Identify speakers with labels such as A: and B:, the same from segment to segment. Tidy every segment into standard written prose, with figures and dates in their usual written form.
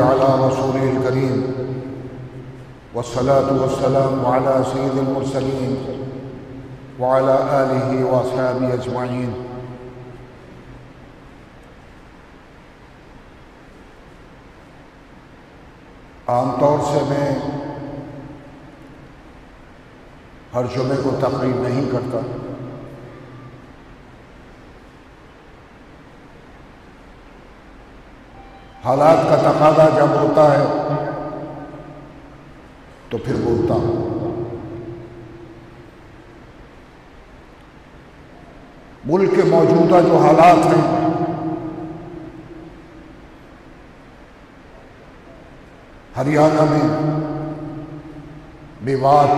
A: على رسوله الكريم والصلاة والسلام على سيد المرسلين وعلى آله وأصحابه أجمعين. عام طور سے میں ہر جمعے کو تقریر نہیں کرتا، حالات کا تقاضا جب ہوتا ہے تو پھر بولتا ہوں۔ ملک کے موجودہ جو حالات ہیں ہریانہ میں میوات،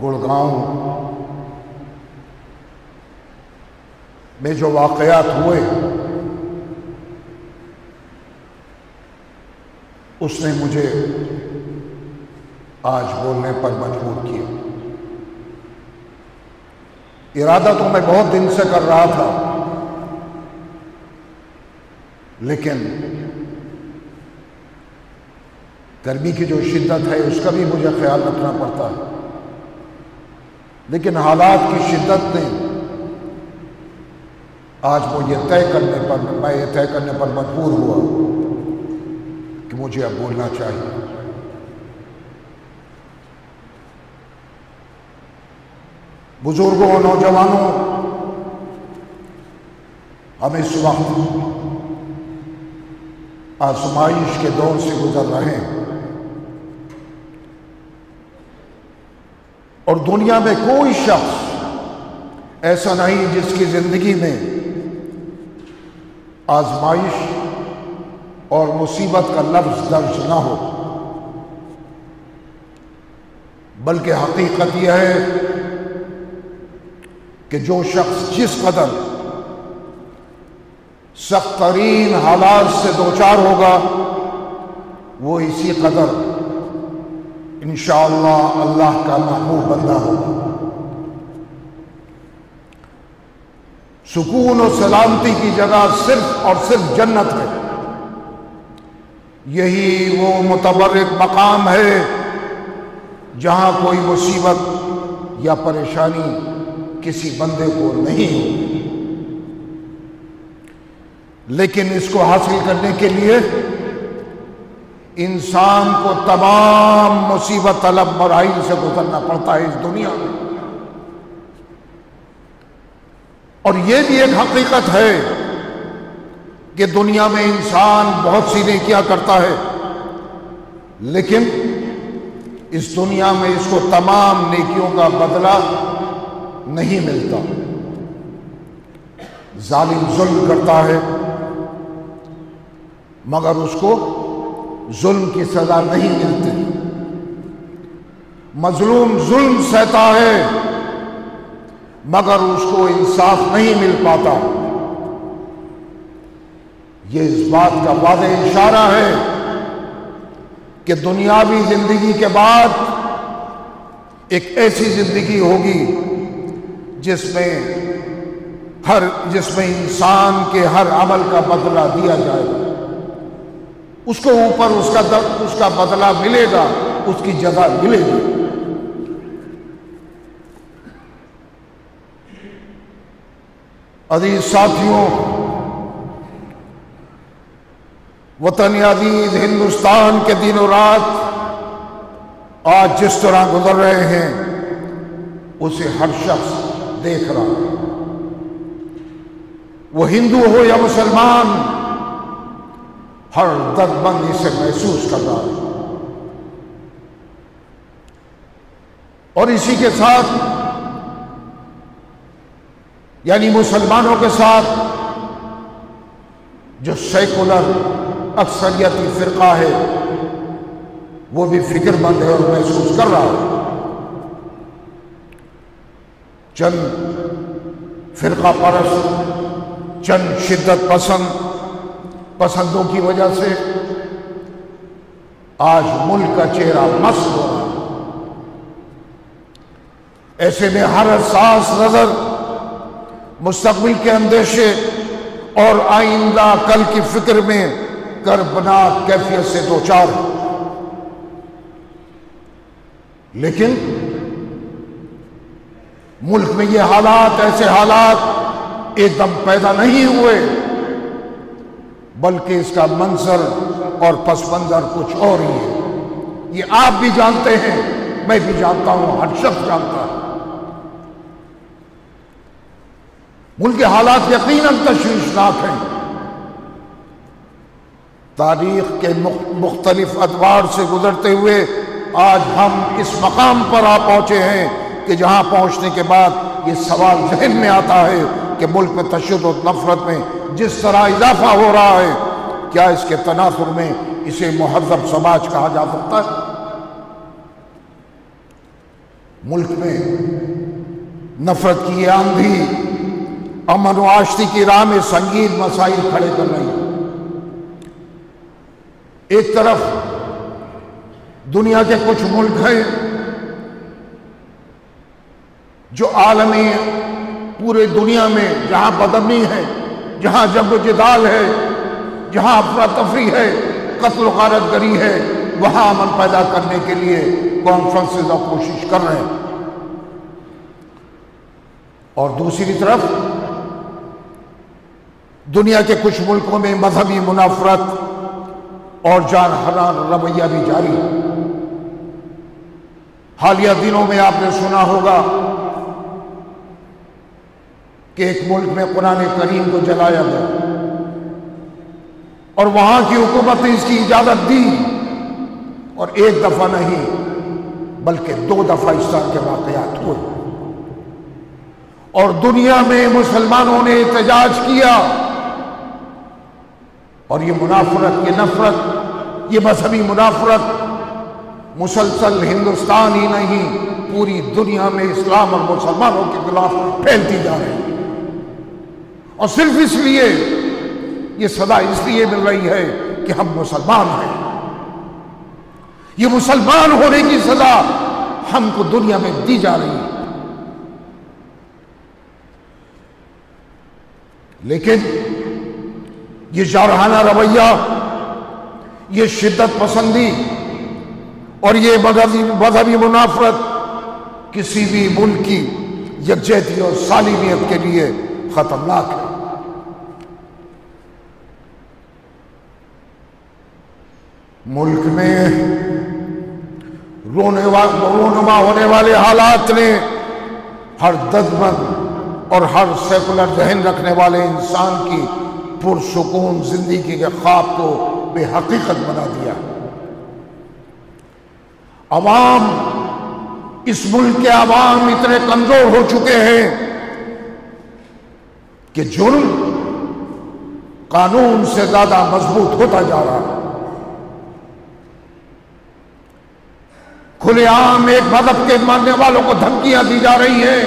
A: گڑگاؤں میں جو واقعات ہوئے اس نے مجھے آج بولنے پر مجبور کیا۔ ارادہ تو میں بہت دن سے کر رہا تھا، لیکن گرمی کی جو شدت ہے اس کا بھی مجھے خیال رکھنا پڑتا ہے، لیکن حالات کی شدت نے آج میں یہ طے کرنے پر مجبور ہوا کہ مجھے اب بولنا چاہیے۔ بزرگوں اور نوجوانوں، ہم اس وقت آزمائش کے دور سے گزر رہے ہیں، اور دنیا میں کوئی شخص ایسا نہیں جس کی زندگی میں آزمائش اور مصیبت کا لفظ درج نہ ہو، بلکہ حقیقت یہ ہے کہ جو شخص جس قدر سخت ترین حالات سے دوچار ہوگا وہ اسی قدر انشاءاللہ اللہ کا محبوب بندہ ہوگا۔ سکون و سلامتی کی جگہ صرف اور صرف جنت ہے۔ یہی وہ متبرک مقام ہے جہاں کوئی مصیبت یا پریشانی کسی بندے کو نہیں ہو، لیکن اس کو حاصل کرنے کے لیے انسان کو تمام مصیبت طلب مراحل سے گزرنا پڑتا ہے اس دنیا میں۔ اور یہ بھی ایک حقیقت ہے کہ دنیا میں انسان بہت سی نیکیاں کرتا ہے، لیکن اس دنیا میں اس کو تمام نیکیوں کا بدلہ نہیں ملتا۔ ظالم ظلم کرتا ہے مگر اس کو ظلم کی سزا نہیں ملتی، مظلوم ظلم سہتا ہے مگر اس کو انصاف نہیں مل پاتا۔ یہ اس بات کا واضح اشارہ ہے کہ دنیاوی زندگی کے بعد ایک ایسی زندگی ہوگی جس میں انسان کے ہر عمل کا بدلہ دیا جائے گا، اس کو اوپر اس کا بدلہ ملے گا، اس کی جزا ملے گی۔ عزیز ساتھیوں، وطن عزیز ہندوستان کے دن و رات آج جس طرح گزر رہے ہیں اسے ہر شخص دیکھ رہا ہے، وہ ہندو ہو یا مسلمان، ہر درد مند اسے محسوس کر رہا ہے۔ اور اسی کے ساتھ یعنی مسلمانوں کے ساتھ جو سیکولر اکثریتی فرقہ ہے وہ بھی فکر مند ہے اور محسوس کر رہا ہے۔ چند فرقہ پرست، چند شدت پسندوں کی وجہ سے آج ملک کا چہرہ مست ہو رہا ہے۔ ایسے میں ہر حساس نظر مستقبل کے اندیشے اور آئندہ کل کی فکر میں کربناک کیفیت سے دوچار ہے، لیکن ملک میں یہ حالات، ایسے حالات ایک دم پیدا نہیں ہوئے، بلکہ اس کا منظر اور پس منظر کچھ اور ہی ہے۔ یہ آپ بھی جانتے ہیں، میں بھی جانتا ہوں، ہر شخص جانتا ہے۔ ملک کے حالات یقیناً تشویشناک ہیں۔ تاریخ کے مختلف ادوار سے گزرتے ہوئے آج ہم اس مقام پر آ پہنچے ہیں کہ جہاں پہنچنے کے بعد یہ سوال ذہن میں آتا ہے کہ ملک میں تشدد، نفرت میں جس طرح اضافہ ہو رہا ہے، کیا اس کے تناظر میں اسے مہذب سماج کہا جا سکتا ہے؟ ملک میں نفرت کی یہ آندھی امن و آشتی کی راہ میں سنگین مسائل کھڑے کر رہی ہے۔ ایک طرف دنیا کے کچھ ملک ہیں جو عالمی پورے دنیا میں جہاں بدامنی ہے، جہاں جنگ و جدال ہے، جہاں افراتفری ہے، قتل و غارت گری ہے، وہاں امن پیدا کرنے کے لیے کانفرنسز اور کوشش کر رہے ہیں۔ اور دوسری طرف دنیا کے کچھ ملکوں میں مذہبی منافرت اور جانحرا رویہ بھی جاری ہے۔ حالیہ دنوں میں آپ نے سنا ہوگا کہ ایک ملک میں قرآن کریم کو جلایا گیا اور وہاں کی حکومت نے اس کی اجازت دی، اور ایک دفعہ نہیں بلکہ 2 دفعہ اس طرح کے واقعات ہوئے، اور دنیا میں مسلمانوں نے احتجاج کیا، اور یہ منافرت، یہ نفرت، یہ مذہبی منافرت مسلسل ہندوستان ہی نہیں پوری دنیا میں اسلام اور مسلمانوں کے خلاف پھیلتی جا رہی ہے۔ اور صرف اس لیے یہ سزا اس لیے مل رہی ہے کہ ہم مسلمان ہیں۔ یہ مسلمان ہونے کی سزا ہم کو دنیا میں دی جا رہی ہے۔ لیکن یہ جارحانہ رویہ، یہ شدت پسندی اور یہ مذہبی منافرت کسی بھی ملک کی یکجہتی اور سالمیت کے لیے خطرناک ہے۔ ملک میں رونما ہونے والے حالات نے ہر دردمند اور ہر سیکولر ذہن رکھنے والے انسان کی پرسکون زندگی کے خواب کو بے حقیقت بنا دیا۔ عوام، اس ملک کے عوام اتنے کمزور ہو چکے ہیں کہ جرم قانون سے زیادہ مضبوط ہوتا جا رہا ہے۔ کھلے عام ایک مذہب کے ماننے والوں کو دھمکیاں دی جا رہی ہیں،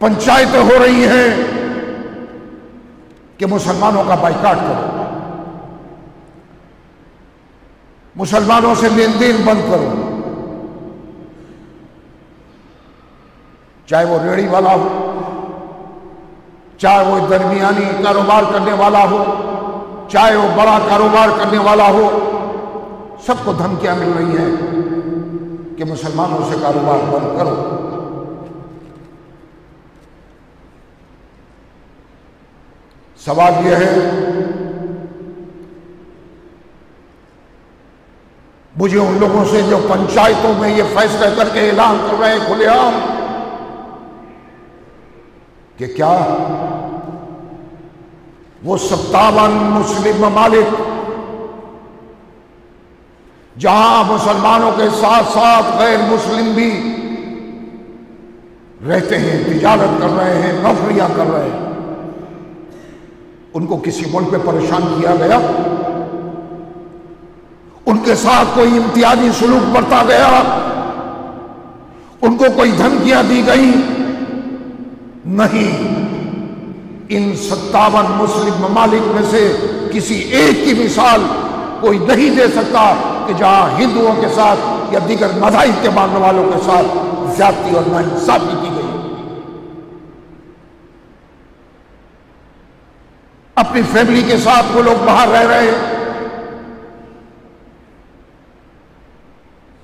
A: پنچایتیں ہو رہی ہیں کہ مسلمانوں کا بائیکاٹ کرو، مسلمانوں سے لین دین بند کرو، چاہے وہ ریڑھی والا ہو، چاہے وہ درمیانی کاروبار کرنے والا ہو، چاہے وہ بڑا کاروبار کرنے والا ہو، سب کو دھمکیاں مل رہی ہیں کہ مسلمانوں سے کاروبار بند کرو۔ سوال یہ ہے، مجھے ان لوگوں سے جو پنچایتوں میں یہ فیصلہ کر کے اعلان کر رہے ہیں کھلے عام کہ کیا وہ 57 مسلم ممالک جہاں مسلمانوں کے ساتھ ساتھ غیر مسلم بھی رہتے ہیں، تجارت کر رہے ہیں، نوکریاں کر رہے ہیں، ان کو کسی ملک پہ پریشان کیا گیا؟ ان کے ساتھ کوئی امتیازی سلوک برتا گیا؟ ان کو کوئی دھمکیاں دی گئی؟ نہیں۔ ان 57 مسلم ممالک میں سے کسی ایک کی مثال کوئی نہیں دے سکتا کہ جہاں ہندوؤں کے ساتھ یا دیگر مذاہب کے ماننے والوں کے ساتھ زیادتی اور ناانصافی کی گئی۔ اپنی فیملی کے ساتھ وہ لوگ باہر رہ رہے ہیں،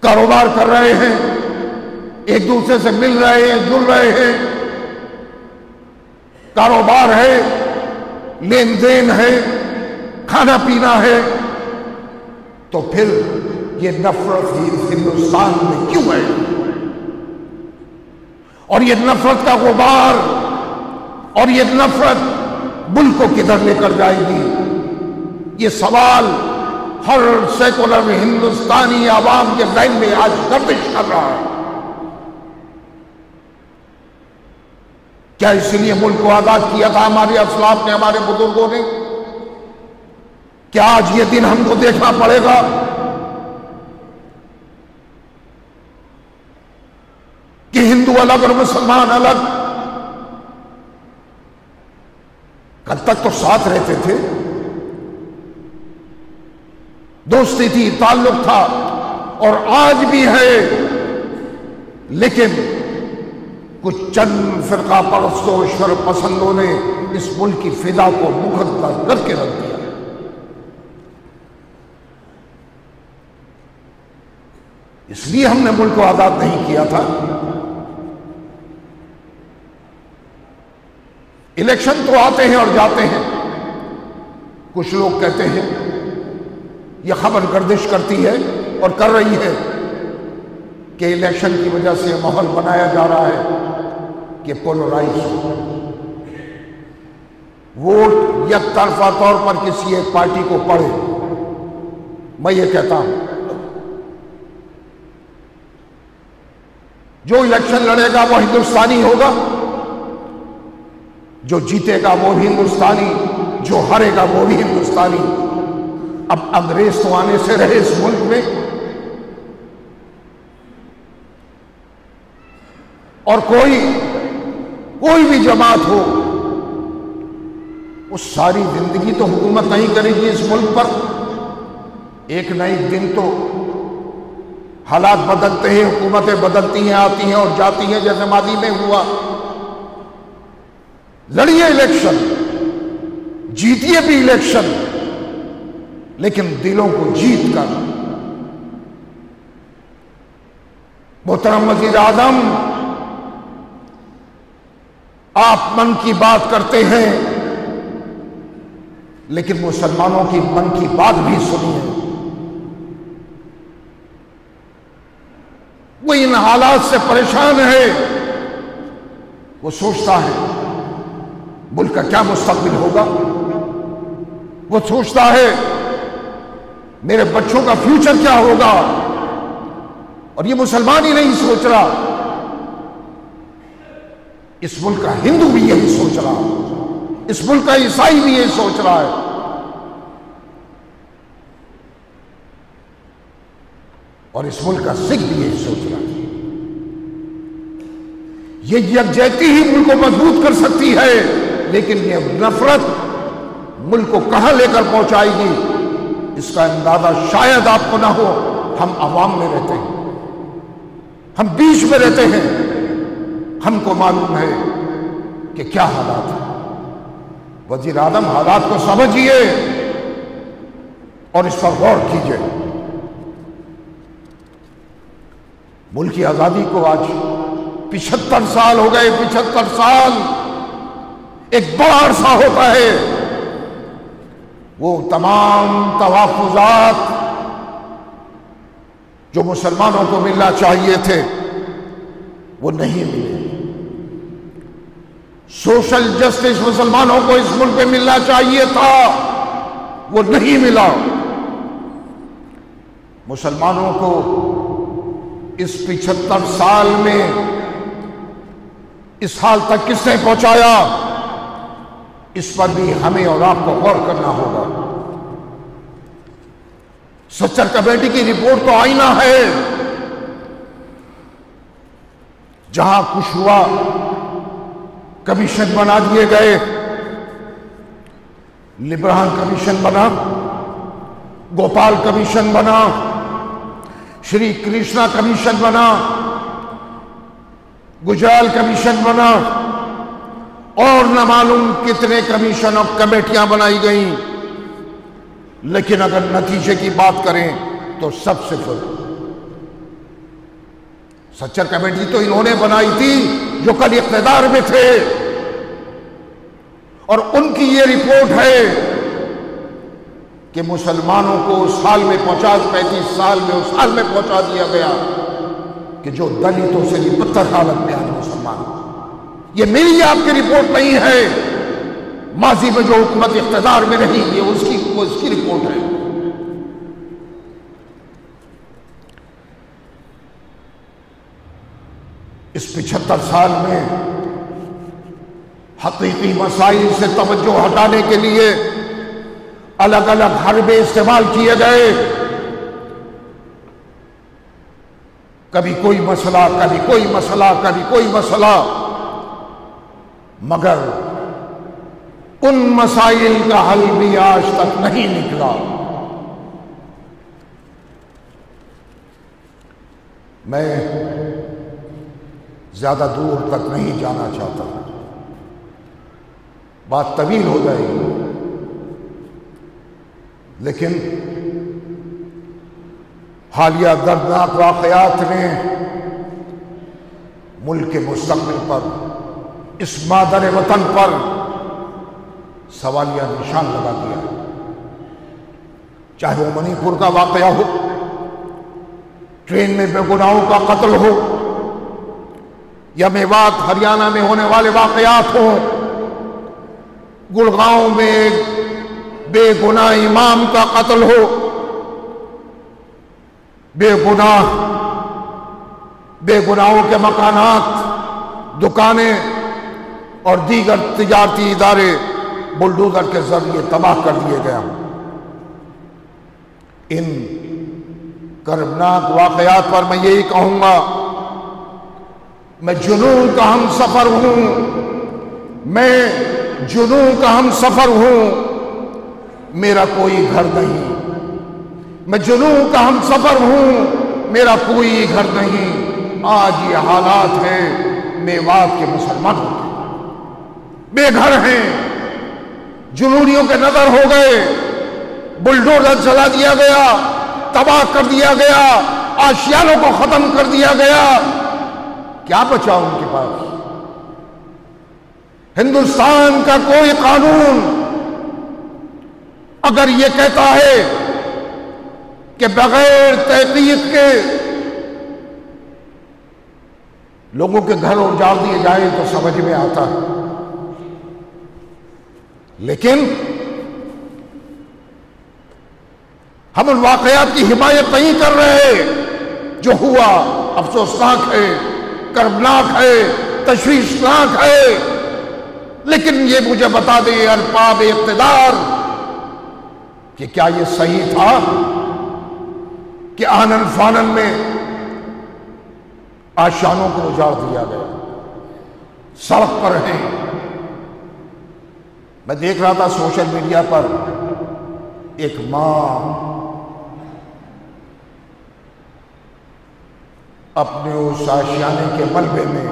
A: کاروبار کر رہے ہیں، ایک دوسرے سے مل رہے ہیں، جل رہے ہیں، کاروبار ہے، لین دین ہے، کھانا پینا ہے، تو پھر یہ نفرت ہی ہندوستان میں کیوں ہے؟ اور یہ نفرت کا غبار اور یہ نفرت ملک کو کدھر لے کر جائے گی؟ یہ سوال ہر سیکولر ہندوستانی عوام کے ذہن میں آج گردش کر رہا ہے۔ کیا اس لیے ملک کو آزاد کیا تھا ہمارے اسلاف نے، ہمارے بزرگوں نے؟ کیا آج یہ دن ہم کو دیکھنا پڑے گا کہ ہندو الگ اور مسلمان الگ؟ کل تک تو ساتھ رہتے تھے، دوستی تھی، تعلق تھا، اور آج بھی ہے، لیکن کچھ چند فرقہ پرستوں، شر پسندوں نے اس ملک کی فضا کو مخدر کر کے رکھ دیا۔ اس لیے ہم نے ملک کو آزاد نہیں کیا تھا۔ الیکشن تو آتے ہیں اور جاتے ہیں، کچھ لوگ کہتے ہیں یہ خبر گردش کرتی ہے اور کر رہی ہے کہ الیکشن کی وجہ سے ماحول بنایا جا رہا ہے کہ پولرائز ہو، ووٹ یک طرفہ طور پر کسی ایک پارٹی کو پڑے۔ میں یہ کہتا ہوں جو الیکشن لڑے گا وہ ہندوستانی ہوگا، جو جیتے گا وہ بھی ہندوستانی، جو ہارے گا وہ بھی ہندوستانی۔ اب انگریز تو آنے سے رہے اس ملک میں، اور کوئی بھی جماعت ہو، وہ ساری زندگی تو حکومت نہیں کرے گی اس ملک پر۔ ایک نہ ایک دن تو حالات بدلتے ہیں، حکومتیں بدلتی ہیں، آتی ہیں اور جاتی ہیں، جیسے ماضی میں ہوا۔ لڑیے الیکشن، جیتیے بھی الیکشن، لیکن دلوں کو جیت کر۔ محترم وزیر اعظم، آپ من کی بات کرتے ہیں، لیکن مسلمانوں کی من کی بات بھی سنیے۔ وہ ان حالات سے پریشان ہے، وہ سوچتا ہے ملک کا کیا مستقبل ہوگا، وہ سوچتا ہے میرے بچوں کا فیوچر کیا ہوگا۔ اور یہ مسلمان ہی نہیں سوچ رہا، اس ملک کا ہندو بھی یہی سوچ رہا، اس ملک کا عیسائی بھی یہی سوچ رہا ہے۔ اور اس ملک کا سکھ بھی یہی سوچ رہا ہے۔ یہ یکجہتی ہی ملک کو مضبوط کر سکتی ہے، لیکن یہ نفرت ملک کو کہاں لے کر پہنچائے گی، اس کا اندازہ شاید آپ کو نہ ہو۔ ہم عوام میں رہتے ہیں، ہم بیچ میں رہتے ہیں، ہم کو معلوم ہے کہ کیا حالات ہیں۔ وزیر اعظم، حالات کو سمجھیے اور اس پر غور کیجیے۔ ملک کی آزادی کو آج 75 سال ہو گئے، 75 سال ایک بڑا عرصہ ہوتا ہے۔ وہ تمام تحفظات جو مسلمانوں کو ملنا چاہیے تھے وہ نہیں ملے۔ سوشل جسٹس مسلمانوں کو اس ملک میں ملنا چاہیے تھا، وہ نہیں ملا۔ مسلمانوں کو اس 75 سال میں اس حال تک کس نے پہنچایا، اس پر بھی ہمیں اور آپ کو غور کرنا ہوگا۔ سچر کمیٹی کی رپورٹ تو آئینہ ہے، جہاں کچھ ہوا کمیشن بنا دیے گئے، لبران کمیشن بنا، گوپال کمیشن بنا، شری کرشنا کمیشن بنا، گجرال کمیشن بنا، اور نہ معلوم کتنے کمیشن اور کمیٹیاں بنائی گئیں، لیکن اگر نتیجے کی بات کریں تو سب صفر۔ سچر کمیٹی تو انہوں نے بنائی تھی جو کل اقتدار میں تھے، اور ان کی یہ رپورٹ ہے کہ مسلمانوں کو اس حال میں 50-35 سال میں اس حال میں پہنچا دیا گیا کہ جو دلتوں سے بھی بدتر حالت میں آج مسلمان۔ یہ میری آپ کی رپورٹ نہیں ہے، ماضی میں جو حکومت اقتدار میں رہی یہ اس کی رپورٹ ہے۔ اس 75 سال میں حقیقی مسائل سے توجہ ہٹانے کے لیے الگ الگ حربے استعمال کیے گئے، کبھی کوئی مسئلہ، کبھی کوئی مسئلہ، کبھی کوئی مسئلہ، مگر ان مسائل کا حل بھی آج تک نہیں نکلا۔ میں زیادہ دور تک نہیں جانا چاہتا، بات طویل ہو جائے گی، لیکن حالیہ دردناک واقعات نے ملک کے مستقبل پر، اس مادر وطن پر سوالیہ نشان لگا دیا، چاہے وہ منی پور کا واقعہ ہو، ٹرین میں بے گناہوں کا قتل ہو، یا میوات ہریانہ میں ہونے والے واقعات ہوں، گڑگاؤں میں بے گناہ امام کا قتل ہو، بے گناہوں کے مکانات، دکانیں اور دیگر تجارتی ادارے بلڈوزر کے ذریعے تباہ کر دیے گئے ہوں۔ ان کربناک واقعات پر میں یہی کہوں گا، میں جنون کا ہم سفر ہوں، میں جنون کا ہم سفر ہوں، میرا کوئی گھر نہیں، میں جنون کا ہم سفر ہوں، میرا کوئی گھر نہیں۔ آج یہ حالات ہیں میوات کے مسلمانوں کے، بے گھر ہیں، جنونیوں کے نظر ہو گئے، بلڈوزر چلا دیا گیا، تباہ کر دیا گیا، آشیانوں کو ختم کر دیا گیا، کیا بچا ان کے پاس؟ ہندوستان کا کوئی قانون اگر یہ کہتا ہے کہ بغیر تحقیق کے لوگوں کے گھر اجاڑ دیے جائیں تو سمجھ میں آتا ہے، لیکن ہم ان واقعات کی حمایت نہیں کر رہے۔ جو ہوا افسوسناک ہے، کربناک ہے، تشویشناک ہے، لیکن یہ مجھے بتا دیں ارباب اقتدار کہ کیا یہ صحیح تھا کہ آنن فانن میں آشیانوں کو اجاڑ دیا گیا، سڑک پر ہیں؟ میں دیکھ رہا تھا سوشل میڈیا پر ایک ماں اپنے اس آشیانے کے ملبے میں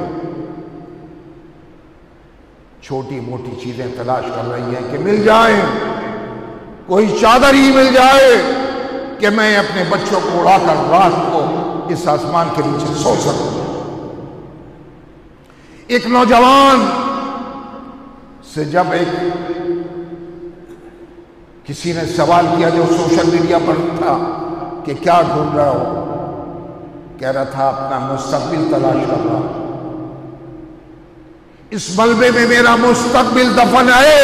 A: چھوٹی موٹی چیزیں تلاش کر رہی ہیں کہ مل جائیں، کوئی چادر ہی مل جائے کہ میں اپنے بچوں کو اڑا کر رات کو اس آسمان کے نیچے سو سکوں۔ ایک نوجوان سے جب کسی نے سوال کیا جو سوشل میڈیا پر تھا کہ کیا ڈھونڈ رہا ہو، کہہ رہا تھا اپنا مستقبل تلاش کر رہا، اس ملبے میں میرا مستقبل دفن ہے۔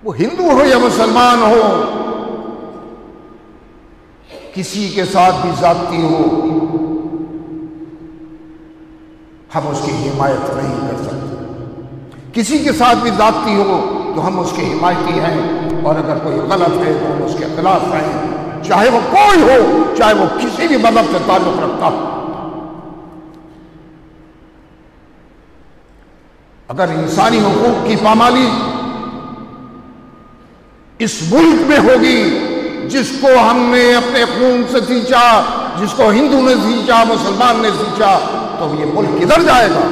A: وہ ہندو ہو یا مسلمان ہو، کسی کے ساتھ بھی زیادتی ہو، ہم اس کی حمایت نہیں کر سکتے۔ کسی کے ساتھ بھی زیادتی ہو تو ہم اس کے حمایتی ہیں، اور اگر کوئی غلط ہے تو ہم اس کے خلاف ہیں، چاہے وہ کوئی ہو، چاہے وہ کسی بھی مذہب سے تعلق رکھتا ہو۔ اگر انسانی حقوق کی پامالی اس ملک میں ہوگی جس کو ہم نے اپنے خون سے سینچا، جس کو ہندو نے سینچا، مسلمان نے سینچا، تو یہ ملک کدھر جائے گا؟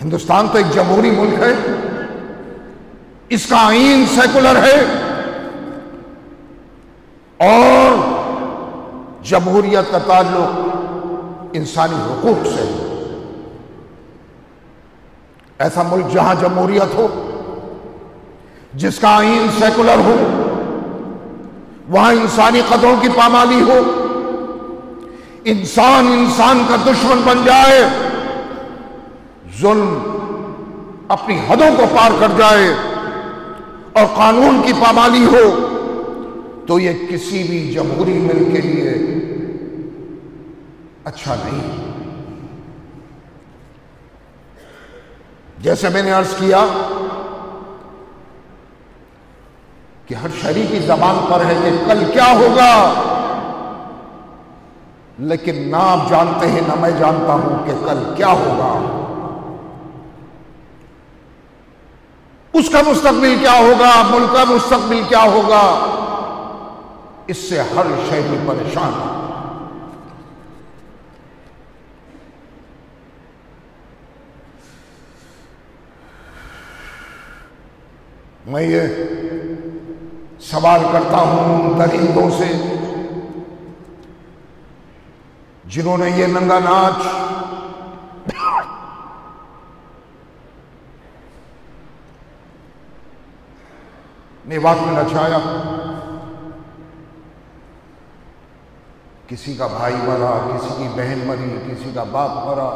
A: ہندوستان تو ایک جمہوری ملک ہے، اس کا آئین سیکولر ہے، اور جمہوریت کا تعلق انسانی حقوق سے ہے۔ ایسا ملک جہاں جمہوریت ہو، جس کا آئین سیکولر ہو، وہاں انسانی قدروں کی پامالی ہو، انسان انسان کا دشمن بن جائے، ظلم اپنی حدوں کو پار کر جائے اور قانون کی پامالی ہو، تو یہ کسی بھی جمہوری ملک کے لیے اچھا نہیں۔ جیسے میں نے عرض کیا کہ ہر شہری کی زبان پر ہے کہ کل کیا ہوگا، لیکن نہ آپ جانتے ہیں نہ میں جانتا ہوں کہ کل کیا ہوگا، اس کا مستقبل کیا ہوگا، ملک کا مستقبل کیا ہوگا، اس سے ہر شہری پریشان ہے۔ میں یہ سوال کرتا ہوں درندوں سے جنہوں نے یہ ننگا ناچ میوات میں نچایا، کسی کا بھائی مرا، کسی کی بہن مری، کسی کا باپ مرا،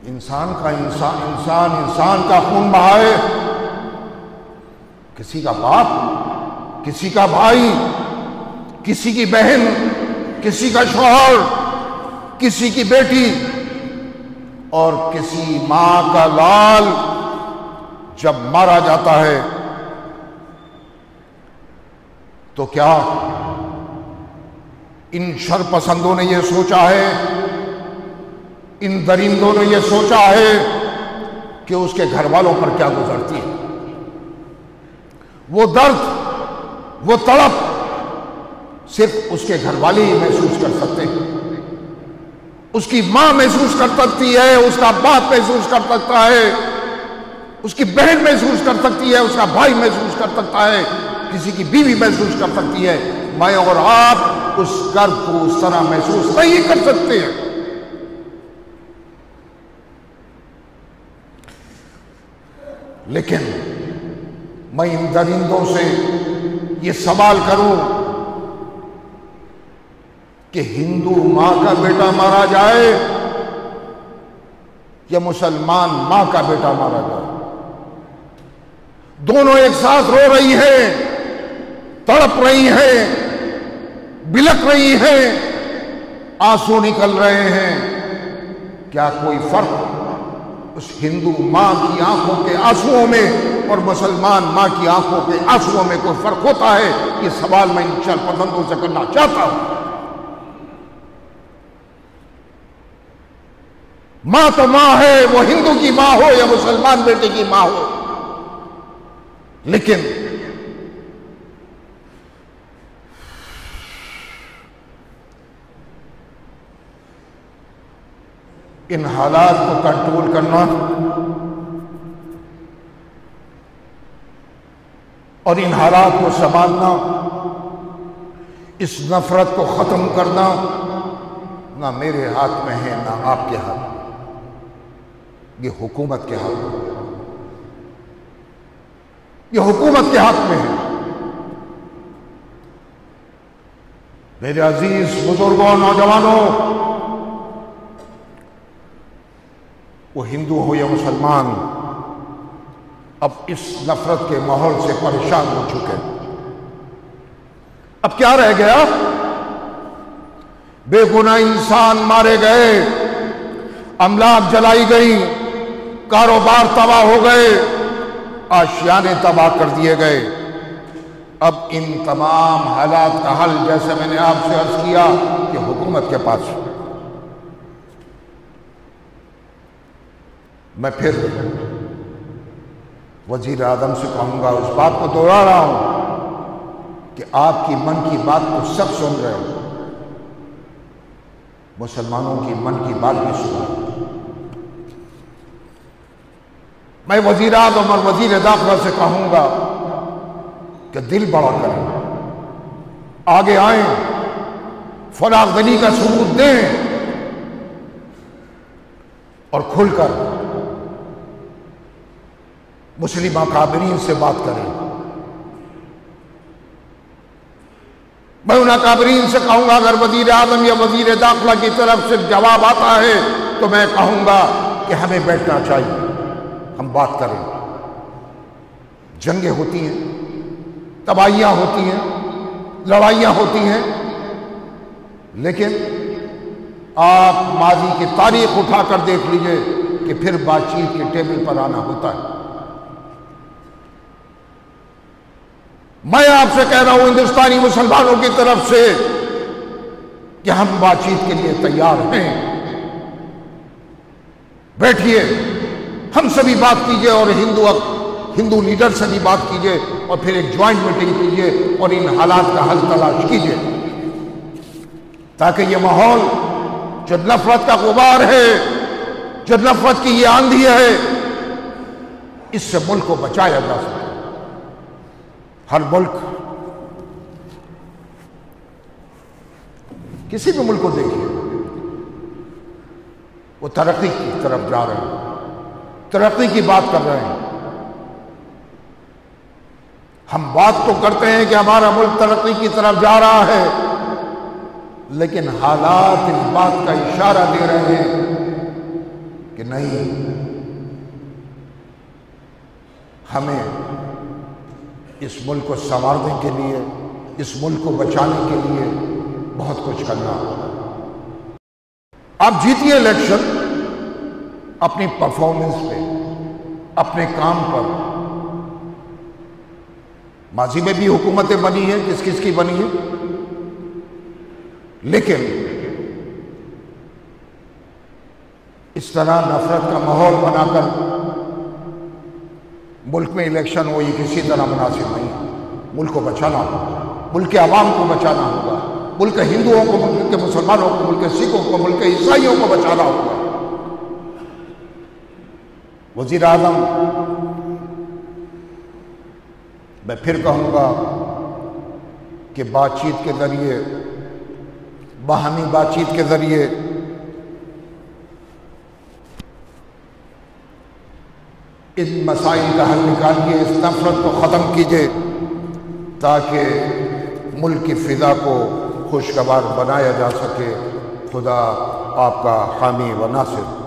A: انسان کا خون بہائے، کسی کا باپ، کسی کا بھائی، کسی کی بہن، کسی کا شوہر، کسی کی بیٹی اور کسی ماں کا لال جب مارا جاتا ہے تو کیا ان شر پسندوں نے یہ سوچا ہے، ان درندوں نے یہ سوچا ہے کہ اس کے گھر والوں پر کیا گزرتی ہے؟ وہ درد، وہ تڑپ صرف اس کے گھر والے ہی محسوس کر سکتے ہیں۔ اس کی ماں محسوس کر سکتی ہے، اس کا باپ محسوس کر سکتا ہے، اس کی بہن محسوس کر سکتی ہے، اس کا بھائی محسوس کر سکتا ہے، کسی کی بیوی محسوس کر سکتی ہے۔ میں اور آپ اس درد کو اس طرح محسوس نہیں کر سکتے ہیں۔ لیکن میں ان درندوں سے یہ سوال کروں کہ ہندو ماں کا بیٹا مارا جائے یا مسلمان ماں کا بیٹا مارا جائے، دونوں ایک ساتھ رو رہی ہیں، تڑپ رہی ہیں، بلک رہی ہیں، آنسو نکل رہے ہیں، کیا کوئی فرق اس ہندو ماں کی آنکھوں کے آنسوؤں میں اور مسلمان ماں کی آنکھوں کے آنسوؤں میں کوئی فرق ہوتا ہے؟ یہ سوال میں ان شر پسندوں سے کرنا چاہتا ہوں۔ ماں تو ماں ہے، وہ ہندو کی ماں ہو یا مسلمان بیٹے کی ماں ہو، لیکن ان حالات کو کنٹرول کرنا اور ان حالات کو سنبھالنا، اس نفرت کو ختم کرنا نہ میرے ہاتھ میں ہے نہ آپ کے ہاتھ میں، یہ حکومت کے ہاتھ میں، یہ حکومت کے ہاتھ میں ہے۔ میرے عزیز بزرگوں، نوجوانوں، وہ ہندو ہو یا مسلمان، اب اس نفرت کے ماحول سے پریشان ہو چکے۔ اب کیا رہ گیا؟ بے گناہ انسان مارے گئے، املاک جلائی گئی، کاروبار تباہ ہو گئے، آشیانے تباہ کر دیے گئے۔ اب ان تمام حالات کا حل، جیسے میں نے آپ سے عرض کیا، کہ حکومت کے پاس۔ میں پھر وزیر اعظم سے کہوں گا، اس بات کو دوہرا رہا ہوں کہ آپ کی من کی بات کو سب سن رہے ہیں، مسلمانوں کی من کی بات بھی سنا۔ میں وزیر اعظم اور وزیر داخلہ سے کہوں گا کہ دل بڑا کریں، آگے آئیں، فراغ دلی کا ثبوت دیں اور کھل کر مسلم اکابرین سے بات کریں۔ میں ان اکابرین سے کہوں گا اگر وزیر اعظم یا وزیر داخلہ کی طرف سے جواب آتا ہے تو میں کہوں گا کہ ہمیں بیٹھنا چاہیے، ہم بات کریں۔ جنگیں ہوتی ہیں، تباہیاں ہوتی ہیں، لڑائیاں ہوتی ہیں، لیکن آپ ماضی کی تاریخ اٹھا کر دیکھ لیجئے کہ پھر بات چیت کے ٹیبل پر آنا ہوتا ہے۔ میں آپ سے کہہ رہا ہوں ہندوستانی مسلمانوں کی طرف سے کہ ہم بات چیت کے لیے تیار ہیں، بیٹھیے، ہم سے بھی بات کیجئے اور ہندو لیڈر سے بھی بات کیجئے اور پھر ایک جوائنٹ میٹنگ کیجئے اور ان حالات کا حل تلاش کیجئے، تاکہ یہ ماحول جو نفرت کا غبار ہے، جو نفرت کی یہ آندھی ہے، اس سے ملک کو بچایا جا سکے۔ ہر ملک، کسی بھی ملک کو دیکھیے، وہ ترقی کی طرف جا رہے ہیں، ترقی کی بات کر رہے ہیں۔ ہم بات تو کرتے ہیں کہ ہمارا ملک ترقی کی طرف جا رہا ہے، لیکن حالات اس بات کا اشارہ دے رہے ہیں کہ نہیں، ہمیں اس ملک کو سنوارنے کے لیے، اس ملک کو بچانے کے لیے بہت کچھ کرنا ہوگا۔ آپ جیتیے الیکشن اپنی پرفارمنس پہ، اپنے کام پر۔ ماضی میں بھی حکومتیں بنی ہیں، کس کس کی بنی ہیں، لیکن اس طرح نفرت کا ماحول بنا کر ملک میں الیکشن ہو، یہ کسی طرح مناسب نہیں ہے۔ ملک کو بچانا ہوگا، ملک کے عوام کو بچانا ہوگا، ملک کے ہندوؤں کو، ملک کے مسلمانوں کو، ملک کے سکھوں کو، ملک کے عیسائیوں کو بچانا ہوگا۔ وزیر اعظم، میں پھر کہوں گا کہ بات چیت کے ذریعے، باہمی بات چیت کے ذریعے ان مسائل کا حل نکالیے، اس نفرت کو ختم کیجیے، تاکہ ملک کی فضا کو خوشگوار بنایا جا سکے۔ خدا آپ کا حامی و ناصر۔